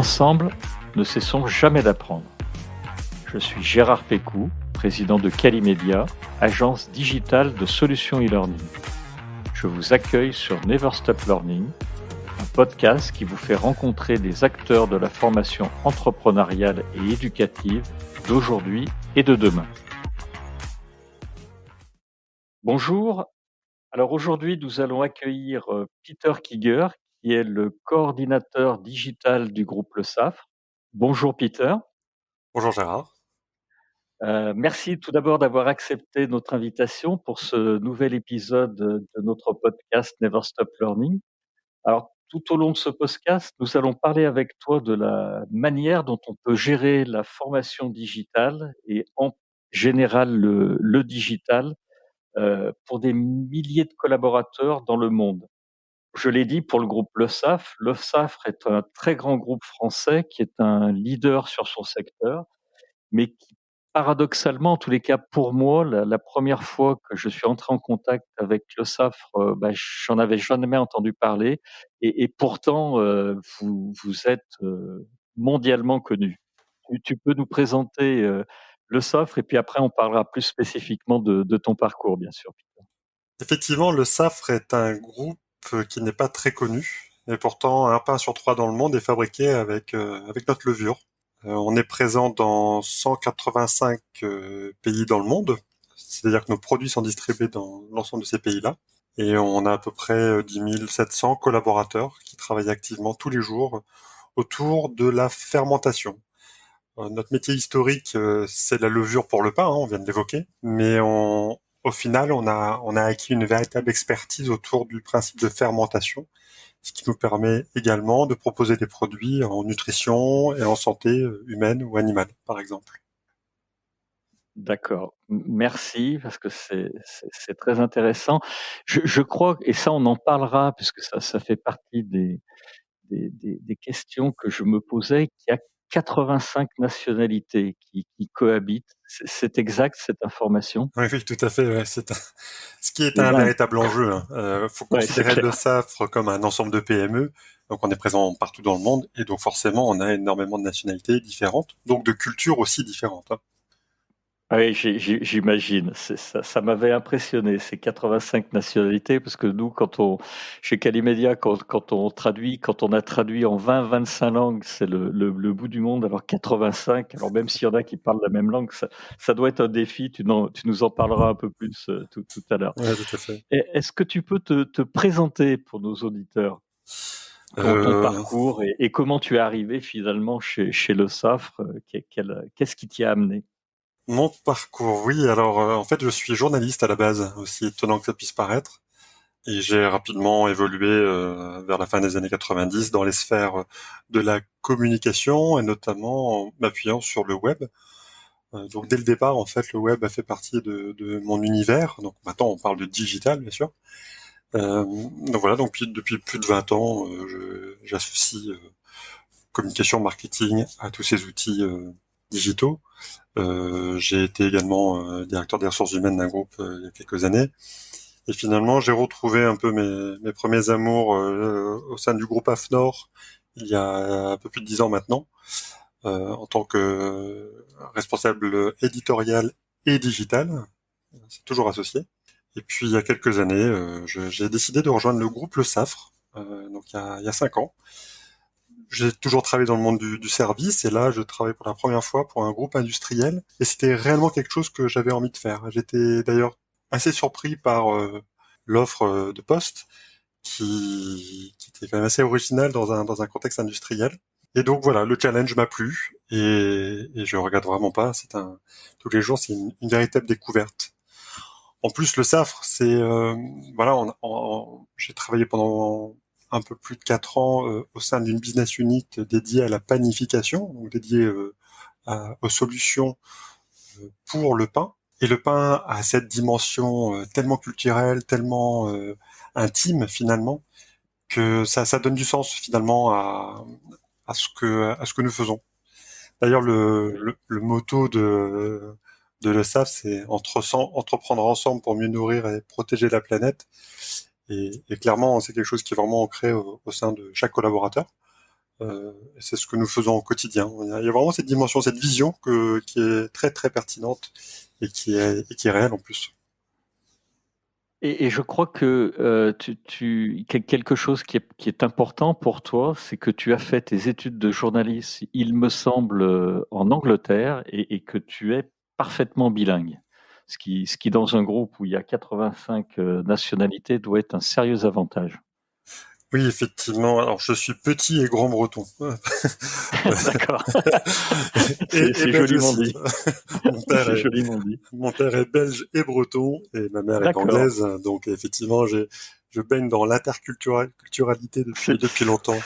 Ensemble, ne cessons jamais d'apprendre. Je suis Gérard Pécou, président de Calimedia, agence digitale de solutions e-learning. Je vous accueille sur Never Stop Learning, un podcast qui vous fait rencontrer des acteurs de la formation entrepreneuriale et éducative d'aujourd'hui et de demain. Bonjour. Alors aujourd'hui, nous allons accueillir Peter Kiger, qui est le coordinateur digital du groupe Le Safre. Bonjour Peter. Bonjour Gérard. Merci tout d'abord d'avoir accepté notre invitation pour ce nouvel épisode de notre podcast Never Stop Learning. Alors, tout au long de ce podcast, nous allons parler avec toi de la manière dont on peut gérer la formation digitale et en général le digital pour des milliers de collaborateurs dans le monde. Je l'ai dit pour le groupe Le Safre. Le Safre est un très grand groupe français qui est un leader sur son secteur, mais qui, paradoxalement, en tous les cas pour moi, la première fois que je suis entré en contact avec Le Safre, j'en avais jamais entendu parler et pourtant, vous êtes, mondialement connu. Tu peux nous présenter, Le Safre et puis après on parlera plus spécifiquement de ton parcours, bien sûr. Effectivement, le Safre est un groupe qui n'est pas très connu, et pourtant un pain sur trois dans le monde est fabriqué avec notre levure. On est présent dans 185 pays dans le monde, c'est-à-dire que nos produits sont distribués dans l'ensemble de ces pays-là, et on a à peu près 10 700 collaborateurs qui travaillent activement tous les jours autour de la fermentation. Notre métier historique, c'est la levure pour le pain, on vient de l'évoquer, mais au final, on a acquis une véritable expertise autour du principe de fermentation, ce qui nous permet également de proposer des produits en nutrition et en santé humaine ou animale, par exemple. D'accord. Merci parce que c'est très intéressant. Je crois et ça on en parlera puisque ça fait partie des questions que je me posais, qu'il y a 85 nationalités qui cohabitent. C'est exact cette information? Oui, oui, tout à fait. Ouais, ce qui est C'est un dingue. véritable enjeu. Hein. Faut Ouais, c'est considérer le clair. SAFRE comme un ensemble de PME. Donc, on est présent partout dans le monde et donc forcément, on a énormément de nationalités différentes, donc de cultures aussi différentes. Hein. Ah oui, j'imagine. Ça m'avait impressionné, ces 85 nationalités, parce que nous, chez Calimedia, quand on a traduit en 20-25 langues, c'est le bout du monde. Alors 85, alors même s'il y en a qui parlent la même langue, ça doit être un défi. Tu nous en parleras un peu plus tout à l'heure. Ouais, tout à fait. Est-ce que tu peux te présenter pour nos auditeurs, ton Euh, parcours et comment tu es arrivé finalement chez Le Safre? Qu'est-ce qui t'y a amené? Mon parcours, oui. Alors, en fait, je suis journaliste à la base, aussi étonnant que ça puisse paraître. Et j'ai rapidement évolué vers la fin des années 90 dans les sphères de la communication et notamment en m'appuyant sur le web. Donc, dès le départ, en fait, le web a fait partie de mon univers. Donc, maintenant, on parle de digital, bien sûr. Donc voilà, donc depuis plus de 20 ans, j'associe communication, marketing à tous ces outils digitaux. J'ai été également directeur des ressources humaines d'un groupe il y a quelques années. Et finalement, j'ai retrouvé un peu mes premiers amours au sein du groupe AFNOR il y a un peu plus de 10 ans maintenant, en tant que responsable éditorial et digital. C'est toujours associé. Et puis il y a quelques années, j'ai décidé de rejoindre le groupe Le Safre, donc il y a 5 ans. J'ai toujours travaillé dans le monde du service et là, je travaille pour la première fois pour un groupe industriel et c'était réellement quelque chose que j'avais envie de faire. J'étais d'ailleurs assez surpris par l'offre de poste qui était quand même assez originale dans un contexte industriel. Et donc voilà, le challenge m'a plu et je regrette vraiment pas. Tous les jours, c'est une véritable découverte. En plus, le Safre, c'est voilà, j'ai travaillé pendant un peu plus de 4 ans au sein d'une business unit dédiée à la panification, donc dédiée aux solutions pour le pain. Et le pain a cette dimension tellement culturelle, tellement intime finalement, que ça donne du sens finalement à ce que nous faisons. D'ailleurs, le motto de l'ESAF, c'est entreprendre ensemble pour mieux nourrir et protéger la planète. Et clairement, c'est quelque chose qui est vraiment ancré au sein de chaque collaborateur. Et c'est ce que nous faisons au quotidien. Il y a vraiment cette dimension, cette vision qui est très très pertinente et qui est réelle en plus. Et je crois que quelque chose qui est important pour toi, c'est que tu as fait tes études de journaliste, il me semble, en Angleterre, et que tu es parfaitement bilingue. Ce qui, dans un groupe où il y a 85 nationalités, doit être un sérieux avantage. Oui, effectivement. Alors, je suis petit et grand breton. D'accord. Et C'est belge joliment aussi. dit. Mon père C'est est, joliment dit. mon père est belge et breton et ma mère est D'accord. anglaise. Donc, effectivement, je baigne dans l'interculturalité depuis longtemps,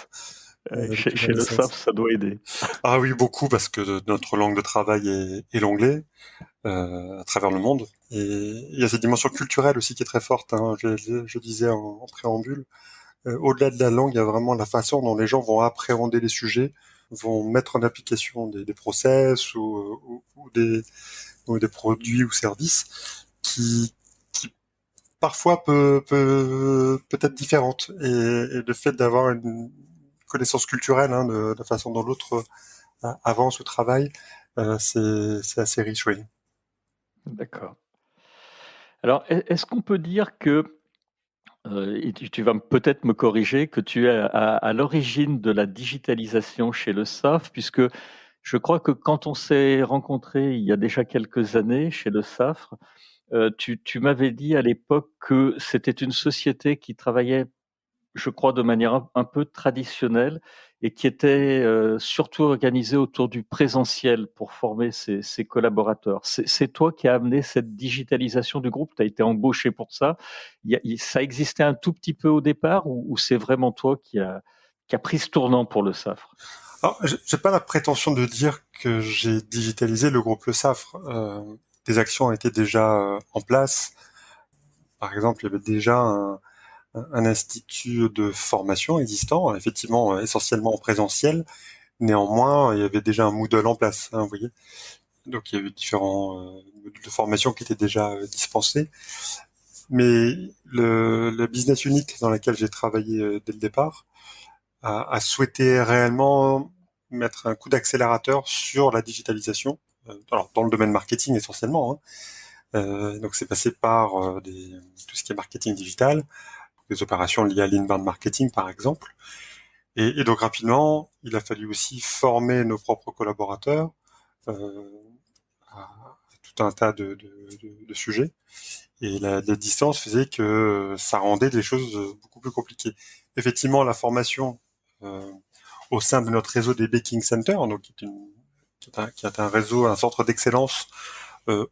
Chez, depuis ma chez le SAF, naissance. ça doit aider. Ah oui, beaucoup, parce que notre langue de travail est l'anglais, à travers le monde. Et il y a cette dimension culturelle aussi qui est très forte, hein. Je disais en préambule. Au-delà de la langue, il y a vraiment la façon dont les gens vont appréhender les sujets, vont mettre en application des process ou des produits ou services qui parfois peut être différente. Et le fait d'avoir une connaissance culturelle, hein, de la façon dont l'autre avance ou travaille, c'est assez riche, oui. D'accord. Alors, est-ce qu'on peut dire que, et tu vas peut-être me corriger, que tu es à l'origine de la digitalisation chez le SAF, puisque je crois que quand on s'est rencontrés il y a déjà quelques années chez le SAF, tu m'avais dit à l'époque que c'était une société qui travaillait, je crois, de manière un peu traditionnelle, et qui était surtout organisée autour du présentiel pour former ses collaborateurs. C'est toi qui as amené cette digitalisation du groupe, tu as été embauché pour ça. Ça existait un tout petit peu au départ, ou c'est vraiment toi qui a pris ce tournant pour le SAFRE? Alors, j'ai pas la prétention de dire que j'ai digitalisé le groupe Le Safre. Des actions étaient déjà en place. Par exemple, il y avait déjà un institut de formation existant, effectivement essentiellement en présentiel. Néanmoins, il y avait déjà un Moodle en place, hein, vous voyez. Donc, il y avait différents modules de formation qui étaient déjà dispensés. Mais le business unit dans laquelle j'ai travaillé dès le départ a souhaité réellement mettre un coup d'accélérateur sur la digitalisation, alors dans le domaine marketing essentiellement, hein. Donc c'est passé par tout ce qui est marketing digital, des opérations liées à l'inbound marketing par exemple. Et donc rapidement, il a fallu aussi former nos propres collaborateurs euh, à tout un tas de sujets. Et la distance faisait que ça rendait les choses beaucoup plus compliquées. Effectivement, la formation euh, au sein de notre réseau des baking centers, donc qui est un réseau, un centre d'excellence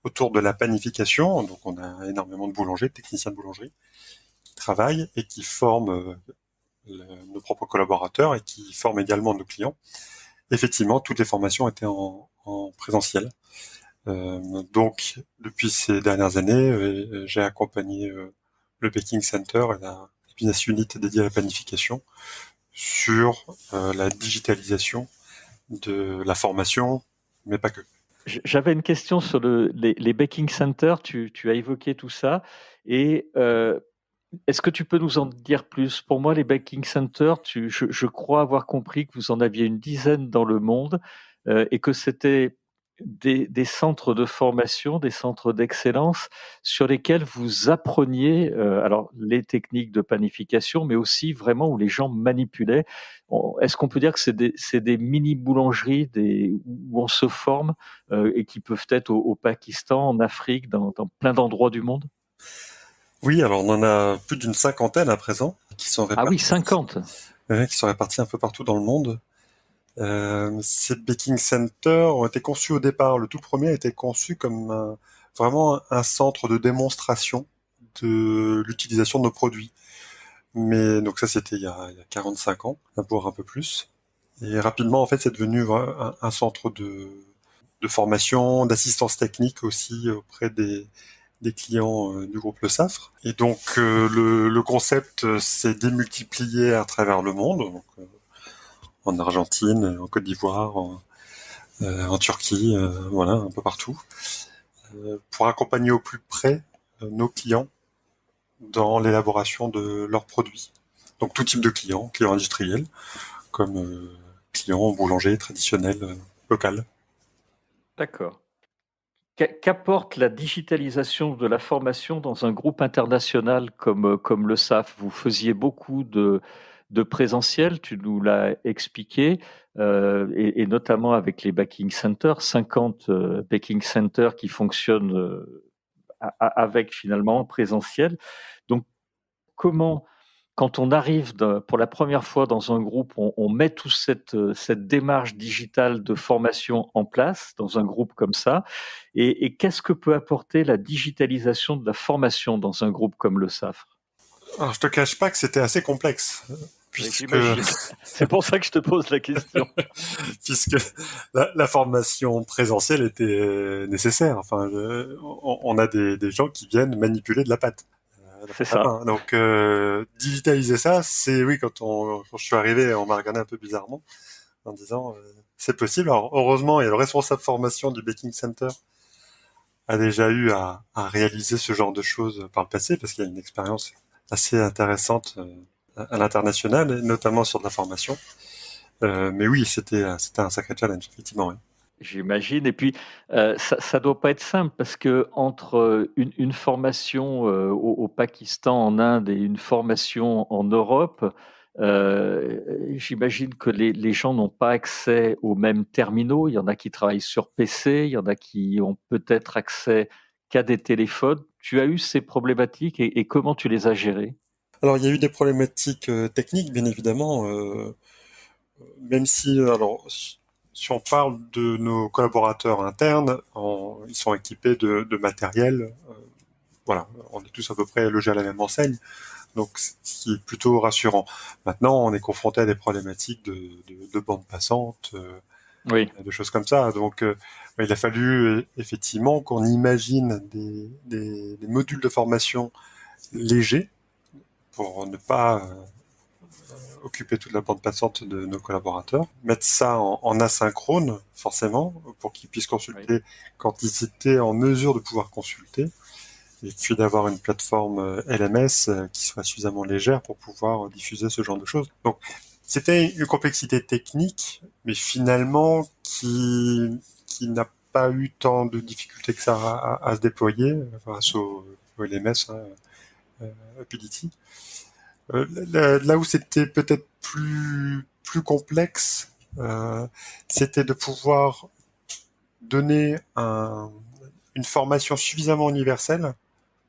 autour de la panification. Donc on a énormément de boulangers, de techniciens de boulangerie qui travaillent et qui forment nos propres collaborateurs et qui forment également nos clients. Effectivement, toutes les formations étaient en présentiel. Donc, depuis ces dernières années, j'ai accompagné le Baking Center et la business unit dédiée à la planification sur la digitalisation de la formation, mais pas que. J'avais une question sur les baking centers, tu as évoqué tout ça, et est-ce que tu peux nous en dire plus? Pour moi, les baking centers, je crois avoir compris que vous en aviez une dizaine dans le monde, et que c'était des centres de formation, des centres d'excellence sur lesquels vous appreniez alors les techniques de panification, mais aussi vraiment où les gens manipulaient. Est-ce qu'on peut dire que c'est des mini-boulangeries où on se forme, et qui peuvent être au Pakistan, en Afrique, dans plein d'endroits du monde? Oui, alors on en a plus d'une cinquantaine à présent Ah oui, 50. qui sont répartis un peu partout dans le monde. Ces baking centers ont été conçus au départ. Le tout premier a été conçu comme vraiment un centre de démonstration de l'utilisation de nos produits. Mais donc ça, c'était il y a 45 ans, voire un peu plus. Et rapidement, en fait, c'est devenu un centre de formation, d'assistance technique aussi auprès des clients du groupe Le Safre. Et donc, le concept s'est démultiplié à travers le monde, donc, en Argentine, en Côte d'Ivoire, en Turquie, voilà, un peu partout, pour accompagner au plus près nos clients dans l'élaboration de leurs produits. Donc tout type de clients, clients industriels, comme client boulanger traditionnel local. D'accord. Qu'apporte la digitalisation de la formation dans un groupe international comme le SAF? Vous faisiez beaucoup de présentiel, tu nous l'as expliqué, et notamment avec les backing centers, 50 backing centers qui fonctionnent avec finalement en présentiel. Donc, comment, quand on arrive pour la première fois dans un groupe, on met toute cette démarche digitale de formation en place dans un groupe comme ça, et qu'est-ce que peut apporter la digitalisation de la formation dans un groupe comme le SAFRE? Alors, je te cache pas que c'était assez complexe, Oui, puisque j'imagine. C'est pour ça que je te pose la question. puisque la formation présentielle était nécessaire. Enfin, on a des gens qui viennent manipuler de la pâte. La C'est pâte à ça. pain. Donc, digitaliser ça, c'est oui, quand je suis arrivé, on m'a regardé un peu bizarrement en disant c'est possible. Alors, heureusement, il y a le responsable formation du Baking Center a déjà eu à réaliser ce genre de choses par le passé parce qu'il y a une expérience assez intéressante à l'international, et notamment sur de la formation. Mais oui, c'était un sacré challenge, effectivement. Oui. J'imagine. Et puis, ça doit pas être simple parce que entre une formation au Pakistan, en Inde, et une formation en Europe, j'imagine que les gens n'ont pas accès aux mêmes terminaux. Il y en a qui travaillent sur PC, il y en a qui ont peut-être accès qu'à des téléphones. Tu as eu ces problématiques, et comment tu les as gérées? Alors, il y a eu des problématiques techniques, bien évidemment, même si, alors, si on parle de nos collaborateurs internes, ils sont équipés de matériel. Voilà, on est tous à peu près logés à la même enseigne. Donc, ce qui est plutôt rassurant. Maintenant, on est confronté à des problématiques de bande passante, Oui, de choses comme ça. Donc, il a fallu effectivement qu'on imagine des modules de formation légers pour ne pas occuper toute la bande passante de nos collaborateurs. Mettre ça en asynchrone, forcément, pour qu'ils puissent oui. consulter quand ils étaient en mesure de pouvoir consulter, et puis d'avoir une plateforme LMS qui soit suffisamment légère pour pouvoir diffuser ce genre de choses. Donc, c'était une complexité technique, mais finalement qui n'a pas eu tant de difficultés que ça à se déployer grâce au LMS, hein, Ability. Là où c'était peut-être plus complexe, c'était de pouvoir donner une formation suffisamment universelle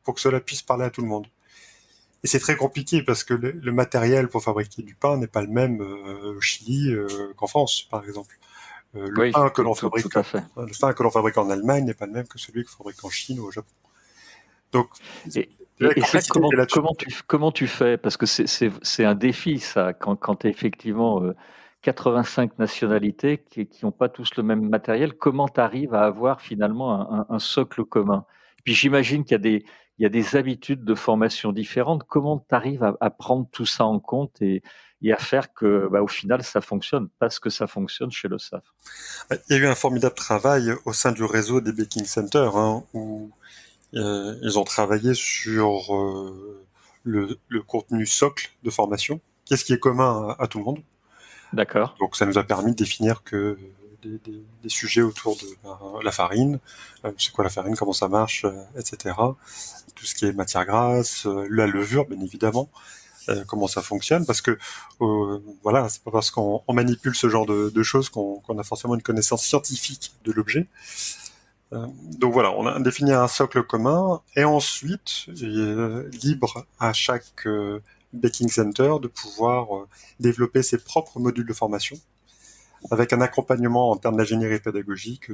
pour que cela puisse parler à tout le monde. Et c'est très compliqué parce que le matériel pour fabriquer du pain n'est pas le même au Chili qu'en France, par exemple. Oui, tout à fait. Le pain que l'on fabrique en Allemagne n'est pas le même que celui qu'on fabrique en Chine ou au Japon. Donc, Et la et ça, complexité était là-dessus. comment tu fais? Parce que c'est un défi ça, quand tu effectivement, 85 nationalités qui ont pas tous le même matériel, comment tu arrives à avoir finalement un socle commun? Puis j'imagine qu'il y a des habitudes de formation différentes. Comment tu arrives à prendre tout ça en compte, et à faire que, bah, au final, ça fonctionne? Parce que ça fonctionne chez le SAF. Il y a eu un formidable travail au sein du réseau des baking centers, hein, où ils ont travaillé sur le contenu socle de formation. Qu'est-ce qui est commun à tout le monde? D'accord. Donc ça nous a permis de définir que des sujets autour de la farine, c'est quoi la farine, comment ça marche, etc. Tout ce qui est matière grasse, la levure, bien évidemment, comment ça fonctionne, parce que voilà, c'est pas parce qu'on manipule ce genre de choses qu'on a forcément une connaissance scientifique de l'objet. Donc voilà, on a défini un socle commun, et ensuite, libre à chaque baking center de pouvoir développer ses propres modules de formation, avec un accompagnement en termes d'ingénierie pédagogique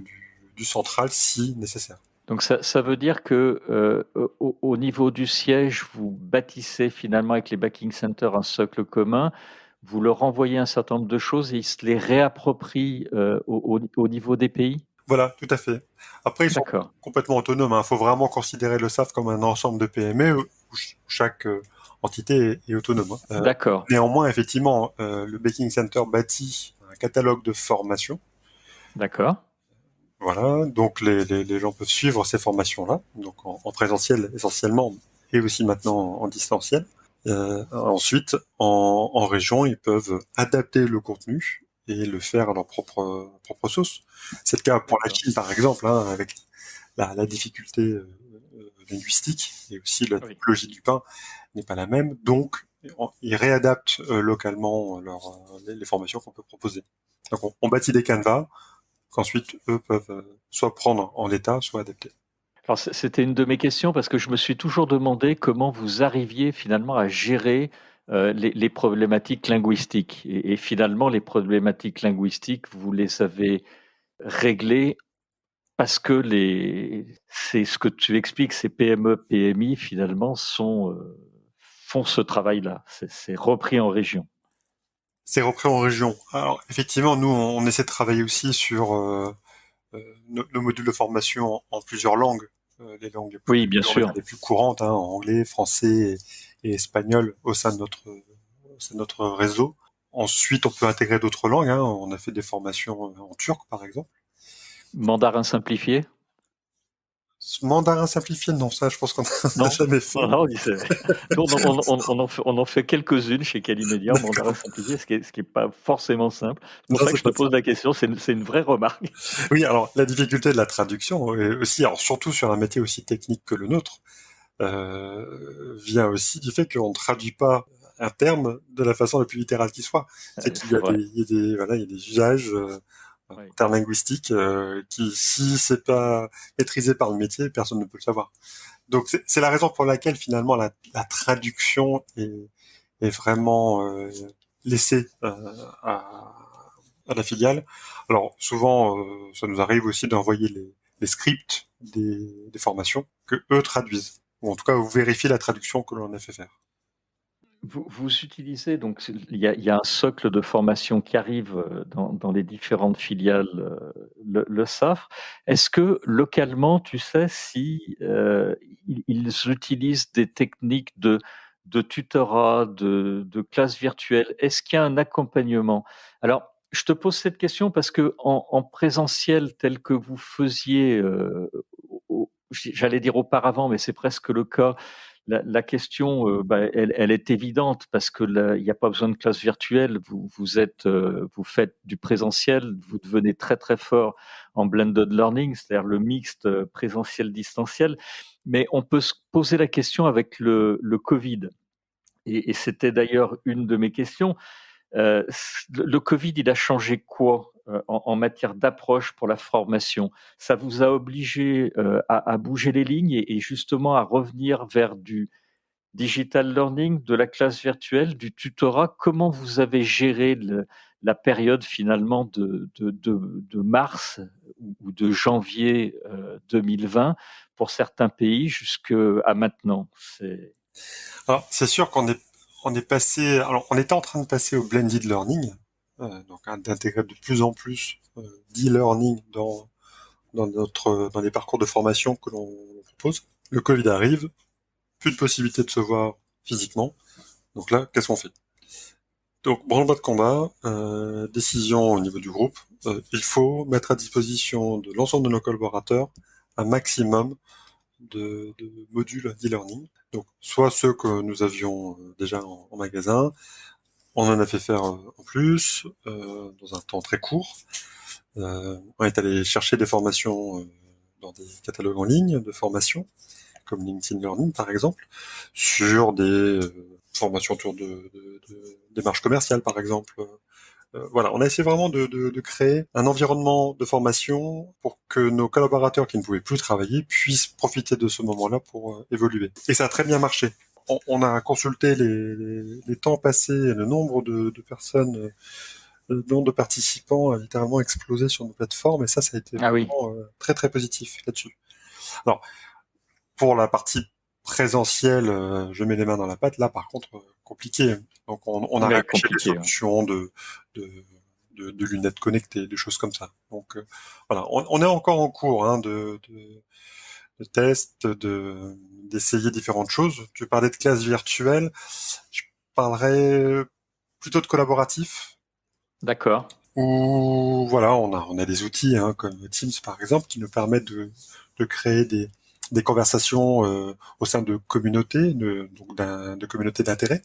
du central si nécessaire. Donc ça veut dire que, au niveau du siège, vous bâtissez finalement avec les backing centers un socle commun, vous leur envoyez un certain nombre de choses et ils se les réapproprient, au niveau des pays? Voilà, tout à fait. Après, ils sont D'accord, complètement autonomes. Il faut vraiment considérer le SAF comme un ensemble de PME où chaque entité est autonome. d'accord, Néanmoins, effectivement, le Baking Center bâtit un catalogue de formation. d'accord. Voilà, donc les gens peuvent suivre ces formations-là, donc en présentiel essentiellement, et aussi maintenant en distanciel. Ensuite, en région, ils peuvent adapter le contenu et le faire à leur propre sauce. C'est le cas pour la D'accord. Chine, par exemple, hein, avec la difficulté linguistique et aussi la Oui. typologie du pain n'est pas la même. Donc, ils réadaptent localement les formations qu'on peut proposer. Donc, on bâtit des canevas qu'ensuite, eux peuvent soit prendre en l'état, soit adapter. Alors c'était une de mes questions parce que je me suis toujours demandé comment vous arriviez finalement à gérer, les problématiques linguistiques et finalement les problématiques linguistiques, vous les avez réglées parce que c'est ce que tu expliques, ces PME, PMI finalement font ce travail-là. C'est repris en région. C'est repris en région. Alors, effectivement, nous, on essaie de travailler aussi sur nos modules de formation en plusieurs langues. Les langues Oui, bien on va dire sûr. les plus courantes, hein, anglais, français et espagnol au sein de notre réseau. Ensuite, on peut intégrer d'autres langues, hein. On a fait des formations en turc, par exemple. Mandarin simplifié? Mandarin simplifié, non, ça, je pense qu'on n'a Non? jamais fait. Non, nous, on en fait quelques-unes chez Calimedia en mandarin D'accord. simplifié, ce qui est pas forcément simple. C'est pour Non, ça que c'est je te pas ça. pose la question, c'est une vraie remarque. Oui, alors, la difficulté de la traduction, aussi, alors, surtout sur un métier aussi technique que le nôtre, vient aussi du fait qu'on ne traduit pas un terme de la façon la plus littérale qui soit. C'est qu'il y C'est a vrai. voilà, il y a des usages en Oui. termes linguistiques qui, si c'est pas maîtrisé par le métier, personne ne peut le savoir. Donc c'est la raison pour laquelle finalement la traduction est vraiment laissée à la filiale. Alors souvent, ça nous arrive aussi d'envoyer les scripts des formations que eux traduisent, ou en tout cas vous vérifiez la traduction que l'on a fait faire. Vous utilisez donc il y a un socle de formation qui arrive, dans les différentes filiales, le savent. Est-ce que localement, tu sais si, ils utilisent des techniques de tutorat, de classe virtuelle? Est-ce qu'il y a un accompagnement? Alors, je te pose cette question parce qu'en présentiel tel que vous faisiez, j'allais dire auparavant, mais c'est presque le cas, la question, elle est évidente parce que là, il n'y a pas besoin de classe virtuelle. Vous faites du présentiel, vous devenez très, très fort en blended learning, c'est-à-dire le mixte, présentiel-distanciel. Mais on peut se poser la question avec le Covid et c'était d'ailleurs une de mes questions. Le Covid, il a changé quoi, en matière d'approche pour la formation? Ça vous a obligé, à bouger les lignes et justement à revenir vers du digital learning, de la classe virtuelle, du tutorat? Comment vous avez géré la période finalement de mars ou de janvier 2020 pour certains pays jusqu'à maintenant? Alors c'est sûr qu'on est passé, alors on était en train de passer au blended learning, donc hein, d'intégrer de plus en plus d'e-learning dans les parcours de formation que l'on propose. Le Covid arrive, plus de possibilité de se voir physiquement. Donc là, qu'est-ce qu'on fait? Donc, branle-bas de combat, décision au niveau du groupe. Il faut mettre à disposition de l'ensemble de nos collaborateurs un maximum de modules d'e-learning. Donc, soit ceux que nous avions déjà en magasin, on en a fait faire en plus, dans un temps très court. On est allé chercher des formations dans des catalogues en ligne de formation, comme LinkedIn Learning par exemple, sur des formations autour de démarches commerciales par exemple. Voilà, on a essayé vraiment de créer un environnement de formation pour que nos collaborateurs qui ne pouvaient plus travailler puissent profiter de ce moment-là pour évoluer. Et ça a très bien marché. On a consulté les temps passés, le nombre de personnes, le nombre de participants a littéralement explosé sur nos plateformes et ça a été Ah oui, vraiment très très positif là-dessus. Alors, pour la partie présentielle, je mets les mains dans la pâte. Là, par contre, compliqué. Donc, on a mais rabâché des compliqué, ouais. solutions de, de lunettes connectées, des choses comme ça. Donc, voilà, on est encore en cours hein, de tests, d'essayer différentes choses. Tu parlais de classe virtuelle. Je parlerais plutôt de collaboratif. D'accord. Où voilà, on a des outils hein, comme Teams par exemple qui nous permettent de créer des conversations au sein de communautés, de communautés d'intérêt.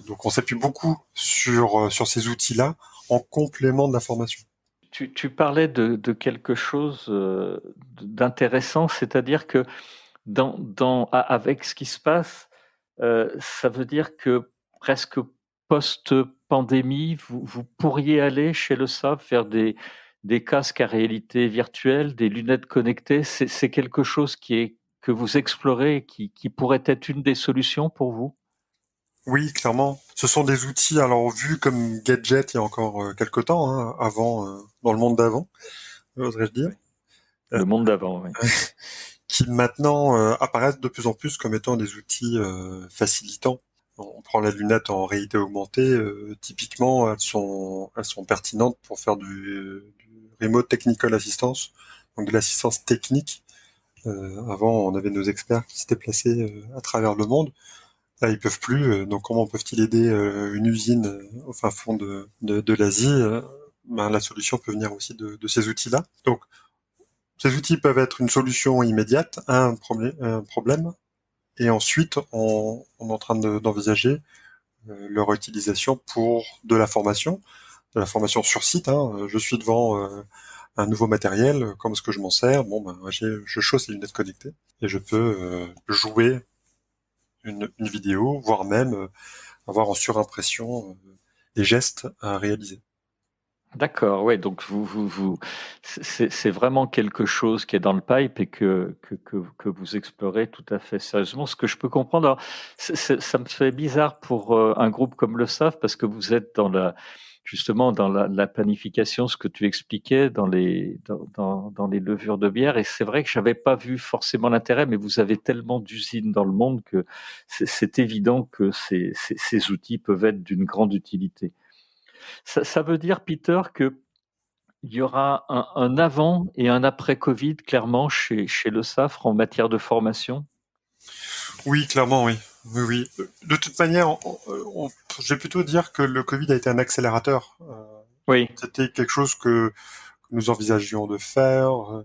Donc on s'appuie beaucoup sur ces outils-là en complément de la formation. Tu parlais de quelque chose d'intéressant, c'est-à-dire que avec ce qui se passe, ça veut dire que presque post-pandémie, vous pourriez aller chez le SAP faire des casques à réalité virtuelle, des lunettes connectées. C'est quelque chose que vous explorez et qui pourrait être une des solutions pour vous? Oui, clairement. Ce sont des outils, alors vus comme gadgets il y a encore quelque temps, hein, avant, dans le monde d'avant, oserais-je dire, Oui. euh, Le monde d'avant, oui. qui maintenant apparaissent de plus en plus comme étant des outils facilitants. On prend la lunette en réalité augmentée, typiquement elles sont pertinentes pour faire du remote technical assistance, donc de l'assistance technique. Avant, on avait nos experts qui se déplaçaient à travers le monde. Là, ils peuvent plus. Donc, comment peuvent-ils aider une usine au fin fond de l'Asie ben, la solution peut venir aussi de ces outils-là. Donc, ces outils peuvent être une solution immédiate à un problème, et ensuite, on est en train d'envisager leur utilisation pour de la formation sur site. Hein. Je suis devant un nouveau matériel, comment est-ce que je m'en sers? Bon, ben, je chausse les lunettes connectées et je peux jouer une vidéo, voire même avoir en surimpression des gestes à réaliser. D'accord, ouais, donc c'est vraiment quelque chose qui est dans le pipe et que vous explorez tout à fait sérieusement. Ce que je peux comprendre, alors, ça me fait bizarre pour un groupe comme le SAF parce que vous êtes justement dans la planification, ce que tu expliquais dans les levures de bière. Et c'est vrai que j'avais pas vu forcément l'intérêt, mais vous avez tellement d'usines dans le monde que c'est évident que ces outils peuvent être d'une grande utilité. Ça veut dire, Peter, qu'il y aura un avant et un après Covid, clairement, chez le SAFRE en matière de formation? Oui, clairement, oui. Oui, oui. De toute manière, je vais plutôt dire que le Covid a été un accélérateur. Oui, C'était quelque chose que nous envisagions de faire.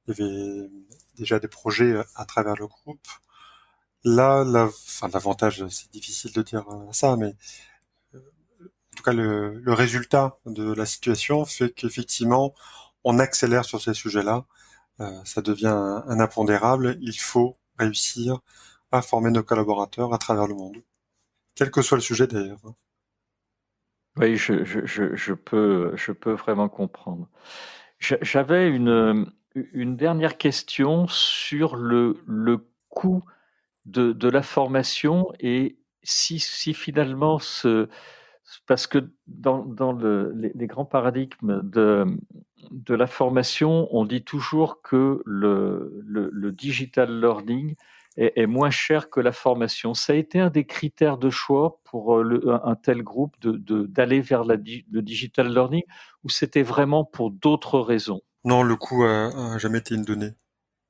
Il y avait déjà des projets à travers le groupe. Là, enfin, l'avantage, c'est difficile de dire ça, mais en tout cas, le résultat de la situation fait qu'effectivement, on accélère sur ces sujets-là. Ça devient un impondérable. Il faut réussir à former nos collaborateurs à travers le monde, quel que soit le sujet d'ailleurs. oui, je peux vraiment comprendre. J'avais une dernière question sur le coût de la formation et si finalement parce que dans les grands paradigmes de la formation, on dit toujours que le digital learning est moins cher que la formation. Ça a été un des critères de choix pour un tel groupe d'aller vers le digital learning ou c'était vraiment pour d'autres raisons? Non, le coût a jamais été une donnée,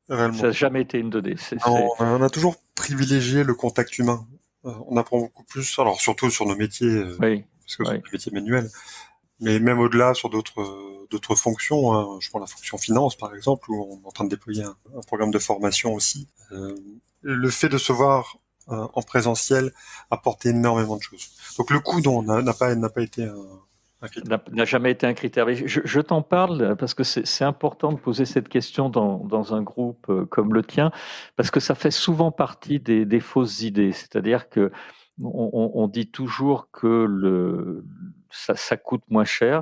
Ça réellement. n'a jamais été une donnée. Non, on a toujours privilégié le contact humain. On apprend beaucoup plus, alors surtout sur nos métiers, Oui, parce que ce sont oui. des métiers manuels, mais même au-delà sur d'autres fonctions. Hein. Je prends la fonction finance, par exemple, où on est en train de déployer un programme de formation aussi. Le fait de se voir en présentiel apporte énormément de choses. Donc le coût non, n'a pas été un critère. N'a jamais été un critère. Mais je t'en parle parce que c'est important de poser cette question dans un groupe comme le tien, parce que ça fait souvent partie des fausses idées. C'est-à-dire que on dit toujours que ça coûte moins cher,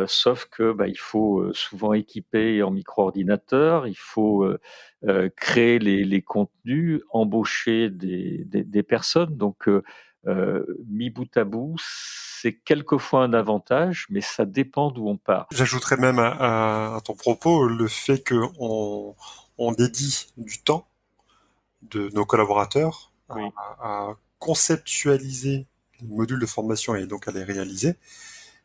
sauf que bah, il faut souvent équiper en micro-ordinateur, il faut créer les contenus, embaucher des personnes. Donc, mis bout à bout, c'est quelquefois un avantage, mais ça dépend d'où on part. J'ajouterais même à ton propos le fait que on dédie du temps de nos collaborateurs Oui, à conceptualiser les modules de formation et donc à les réaliser.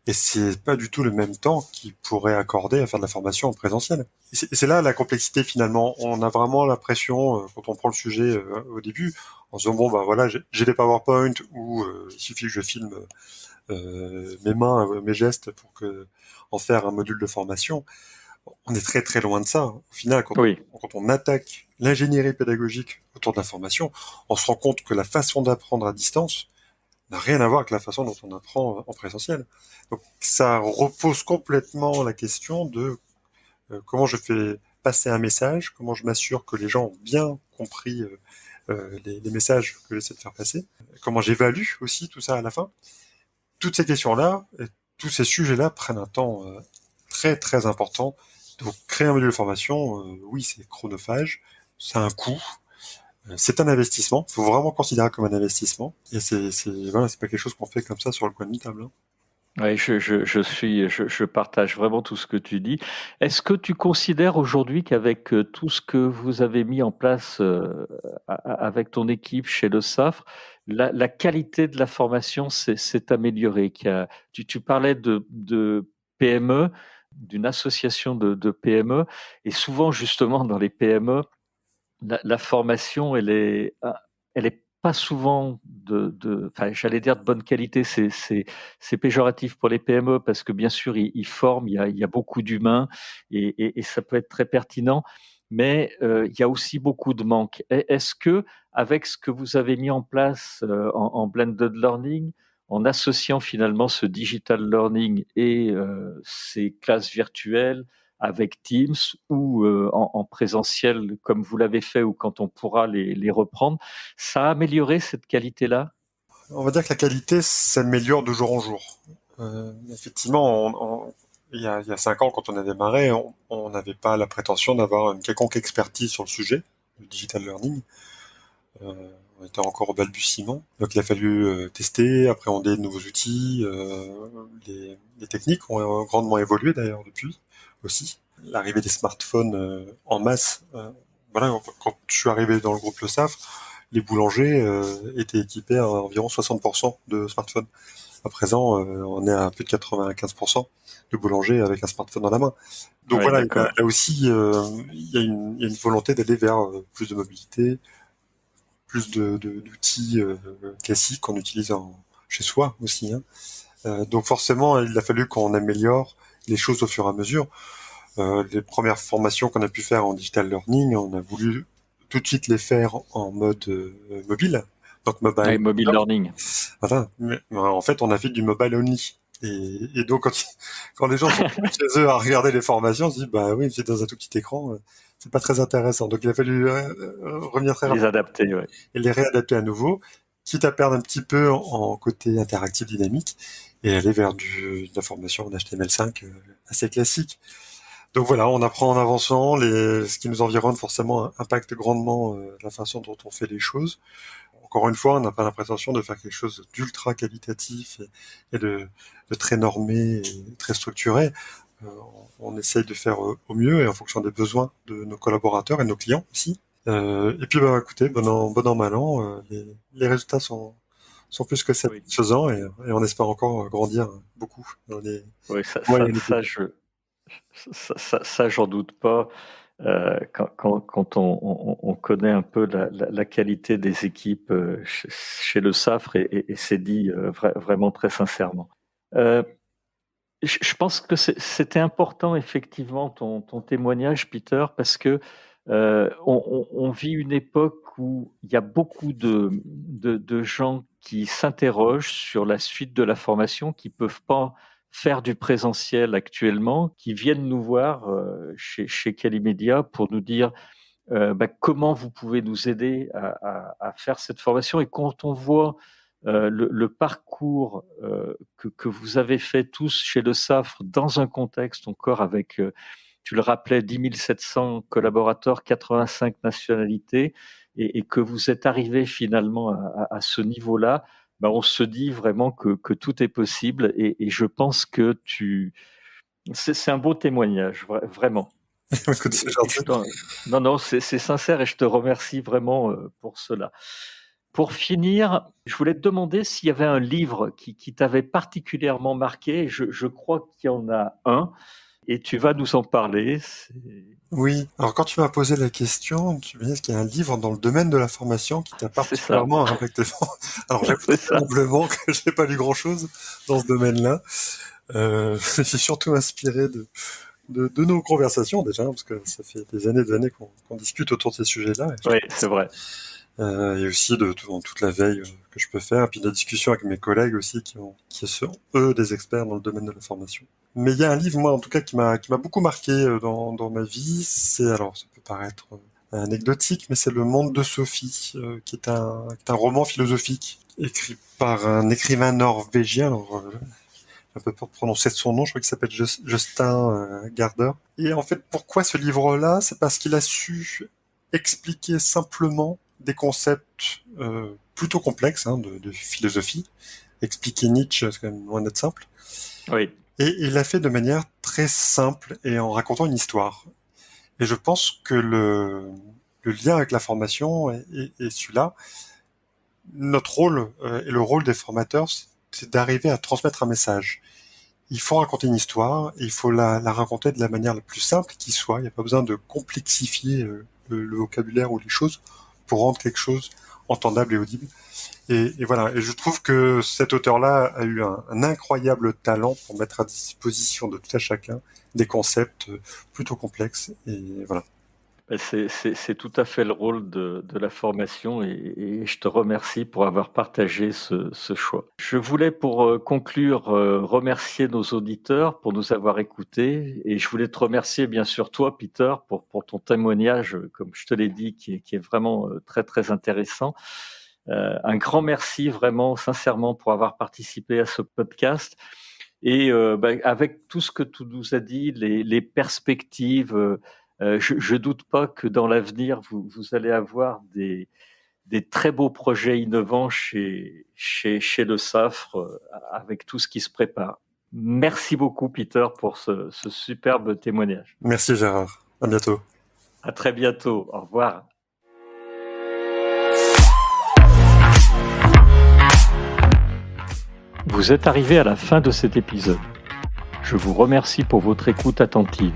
Et c'est pas du tout le même temps qu'ils pourraient accorder à faire de la formation en présentiel. Et c'est là la complexité finalement. On a vraiment l'impression, quand on prend le sujet au début, en se disant bon bah voilà, j'ai des PowerPoint où il suffit que je filme mes mains, mes gestes pour que en faire un module de formation. On est très très loin de ça. Au final, oui, quand on attaque l'ingénierie pédagogique autour de la formation, on se rend compte que la façon d'apprendre à distance n'a rien à voir avec la façon dont on apprend en présentiel. Donc ça repose complètement la question de comment je fais passer un message, comment je m'assure que les gens ont bien compris les messages que j'essaie de faire passer, comment j'évalue aussi tout ça à la fin. Toutes ces questions-là, et tous ces sujets-là prennent un temps très très important. Donc créer un module de formation, oui, c'est chronophage, ça a un coût, c'est un investissement. Il faut vraiment considérer comme un investissement. Et voilà, c'est pas quelque chose qu'on fait comme ça sur le coin de table. Hein. Oui, je partage vraiment tout ce que tu dis. Est-ce que tu considères aujourd'hui qu'avec tout ce que vous avez mis en place avec ton équipe chez le SAFRE, la qualité de la formation s'est améliorée? Tu parlais de PME, d'une association de PME, et souvent justement dans les PME, la formation, elle est pas souvent enfin, j'allais dire de bonne qualité. C'est péjoratif pour les PME parce que bien sûr, ils forment, il y a beaucoup d'humains et ça peut être très pertinent, mais il y a aussi beaucoup de manques. Est-ce que, avec ce que vous avez mis en place en blended learning, en associant finalement ce digital learning et ces classes virtuelles, avec Teams ou en présentiel comme vous l'avez fait ou quand on pourra les reprendre, ça a amélioré cette qualité-là? On va dire que la qualité s'améliore de jour en jour. Effectivement, il y a 5 ans, quand on a démarré, on n'avait pas la prétention d'avoir une quelconque expertise sur le sujet du digital learning. Euh, on était encore au balbutiement. Donc il a fallu tester, appréhender de nouveaux outils. Les techniques ont grandement évolué d'ailleurs depuis aussi. L'arrivée des smartphones en masse. Voilà, quand je suis arrivé dans le groupe Le SAF, les boulangers étaient équipés à environ 60% de smartphones. À présent, on est à plus de 95% de boulangers avec un smartphone dans la main. Donc Ouais, voilà, d'accord. là aussi, il y a une volonté d'aller vers plus de mobilité, plus d'outils classiques qu'on utilise chez soi aussi. Hein. Donc forcément, il a fallu qu'on améliore les choses au fur et à mesure. Les premières formations qu'on a pu faire en digital learning, on a voulu tout de suite les faire en mode mobile, donc Ouais, mobile. mobile learning. Voilà. Mais en fait, on a fait du mobile only. Et donc, quand les gens sont chez eux à regarder les formations, on se dit, bah oui, c'est dans un tout petit écran, c'est pas très intéressant. Donc, il a fallu revenir très Les rapidement adapter, ouais. et les réadapter à nouveau, quitte à perdre un petit peu en côté interactif dynamique et aller vers de la formation en HTML5 assez classique. Donc voilà, on apprend en avançant, ce qui nous environne forcément impacte grandement la façon dont on fait les choses. Encore une fois, on n'a pas la prétention de faire quelque chose d'ultra qualitatif et de très normé et très structuré. Euh, on essaye de faire au mieux et en fonction des besoins de nos collaborateurs et de nos clients aussi. Et puis, bah, écoutez, bon an, mal an, les résultats sont plus que Oui, satisfaisants et on espère encore grandir beaucoup dans les oui, mois et années qui j'en doute pas. Quand on connaît un peu la qualité des équipes chez le SAFRE et c'est dit vraiment très sincèrement. Euh, je pense que c'était important effectivement ton témoignage, Peter, parce que on vit une époque où il y a beaucoup de gens qui s'interrogent sur la suite de la formation, qui peuvent pas faire du présentiel actuellement, qui viennent nous voir chez Calimedia pour nous dire comment vous pouvez nous aider à faire cette formation. Et quand on voit le parcours que vous avez fait tous chez le SAFRE dans un contexte encore avec, tu le rappelais, 10 700 collaborateurs, 85 nationalités, et que vous êtes arrivé finalement à ce niveau-là, on se dit vraiment que tout est possible. Et je pense que c'est un beau témoignage, vraiment. Écoute, c'est Et gentil. non, non, c'est sincère et je te remercie vraiment pour cela. Pour finir, je voulais te demander s'il y avait un livre qui t'avait particulièrement marqué. Je crois qu'il y en a un et tu vas nous en parler. Oui. Alors, quand tu m'as posé la question, tu me dis est-ce qu'il y a un livre dans le domaine de la formation qui t'a C'est ça, particulièrement impacté? Alors, j'avoue c'est très ça. humblement que j'ai pas lu grand-chose dans ce domaine-là. Je suis surtout inspiré de nos conversations déjà, parce que ça fait des années qu'on discute autour de ces sujets-là. Oui, c'est vrai. Et aussi de toute la veille que je peux faire, et puis de la discussion avec mes collègues aussi qui sont eux des experts dans le domaine de la formation. Mais il y a un livre, moi en tout cas, qui m'a beaucoup marqué dans ma vie. Alors ça peut paraître anecdotique, mais c'est Le Monde de Sophie, qui est un roman philosophique écrit par un écrivain norvégien. Alors, j'ai un peu peur de prononcer son nom, je crois qu'il s'appelle Justin Garder. Et en fait, pourquoi ce livre-là? C'est parce qu'il a su expliquer simplement des concepts plutôt complexes de philosophie. Expliquer Nietzsche, c'est quand même loin d'être simple. Oui. Et il l'a fait de manière très simple et en racontant une histoire. Et je pense que le lien avec la formation est celui-là. Notre rôle et le rôle des formateurs, c'est d'arriver à transmettre un message. Il faut raconter une histoire, et il faut la raconter de la manière la plus simple qui soit. Il n'y a pas besoin de complexifier le vocabulaire ou les choses pour rendre quelque chose entendable et audible. Et voilà. Et je trouve que cet auteur-là a eu un incroyable talent pour mettre à disposition de tout à chacun des concepts plutôt complexes. Et voilà. C'est tout à fait le rôle de la formation et je te remercie pour avoir partagé ce choix. Je voulais pour conclure remercier nos auditeurs pour nous avoir écoutés et je voulais te remercier bien sûr toi Peter pour ton témoignage, comme je te l'ai dit, qui est vraiment très très intéressant. Un grand merci vraiment sincèrement pour avoir participé à ce podcast. Et avec tout ce que tu nous as dit, les perspectives, je doute pas que dans l'avenir, vous allez avoir des très beaux projets innovants chez le SAFRE avec tout ce qui se prépare. Merci beaucoup, Peter, pour ce superbe témoignage. Merci Gérard. À bientôt. À très bientôt. Au revoir. Vous êtes arrivé à la fin de cet épisode. Je vous remercie pour votre écoute attentive.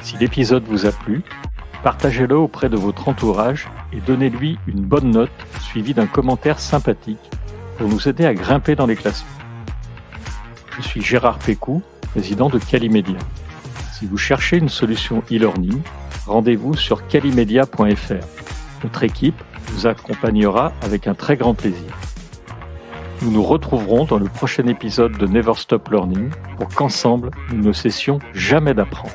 Si l'épisode vous a plu, partagez-le auprès de votre entourage et donnez-lui une bonne note suivie d'un commentaire sympathique pour nous aider à grimper dans les classements. Je suis Gérard Pécou, président de Calimedia. Si vous cherchez une solution e-learning, rendez-vous sur calimedia.fr. Notre équipe vous accompagnera avec un très grand plaisir. Nous nous retrouverons dans le prochain épisode de Never Stop Learning pour qu'ensemble, nous ne cessions jamais d'apprendre.